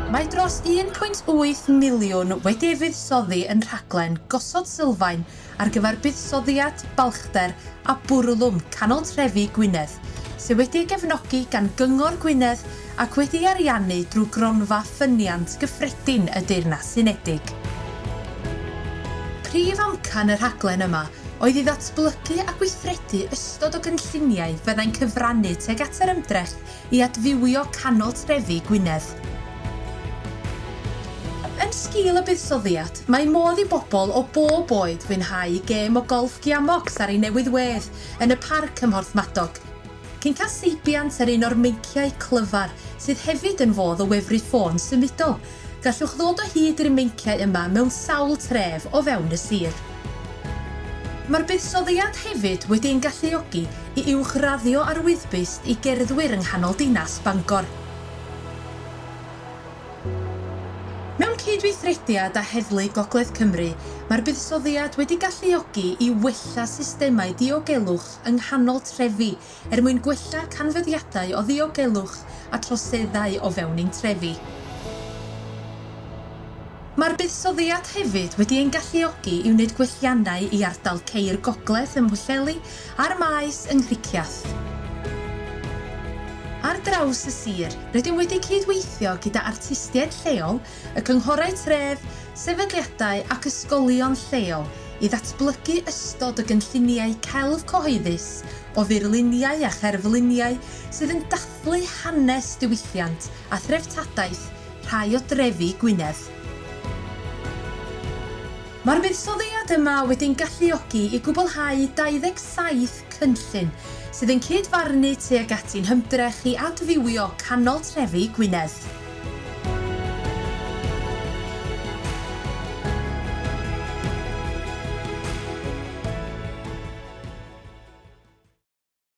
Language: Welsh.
Mae dros 1.8 miliwn wedi ei fuddsoddi yn rhaglen Gosod Sylfaen ar gyfer Buddsoddiad, Balchder a Bwrlwm Canol Trefi Gwynedd, sydd wedi ei gefnogi gan Cyngor Gwynedd ac wedi ei ariannu drwy Gronfa Ffyniant Gyffredin y Deyrnas Unedig. Prif amcan y rhaglen yma oedd i ddatblygu a gweithredu ystod o gynlluniau fyddai'n cyfrannu tuag at yr ymdrech i adfywio canol trefi Gwynedd. Yn sgil y buddsoddiad, mae modd i bobl o bob oed fwynhau gêm o golf giamocs ar ei newydd wedd yn y parc ym Mhorthmadog, cyn cael seibiant ar un o'r meinciau clyfar sydd hefyd yn fodd o wefru ffôn symudol. Gallwch ddod o hyd i'r meinciau yma mewn sawl tref o fewn y sir. Mae'r buddsoddiad hefyd wedi'n galluogi i uwchraddio ar wyddbyst i gerddwyr yng nghanol dinas Bangor. Mewn cydweithrediad a heddlu Gogledd Cymru, mae'r buddsoddiad wedi galluogi i wella systemau diogelwch yng nghanol trefi mwyn gwella canfyddiadau o ddiogelwch a troseddau o fewn ein trefi. Mae'r buddsoddiad hefyd wedi ein galluogi i wneud gwelliannau i ardal ceir gogledd ym Mhwllheli a'r maes yng Nghriciath. Ar draws y sir, rydym wedi cydweithio gyda artistiaid lleol, y cynghorau tref, sefydliadau ac ysgolion lleol i ddatblygu ystod o gynlluniau celf cyhoeddus, o furluniau a cherfluniau sydd yn dathlu hanes diwylliant a threftadaeth rhai o drefi Gwynedd. Mae'r buddsoddiad yma wedi'n galluogi i gwblhau 27 cynllun sydd yn cydfarnu tuag at ein hymdrech i adfywio canol trefi Gwynedd.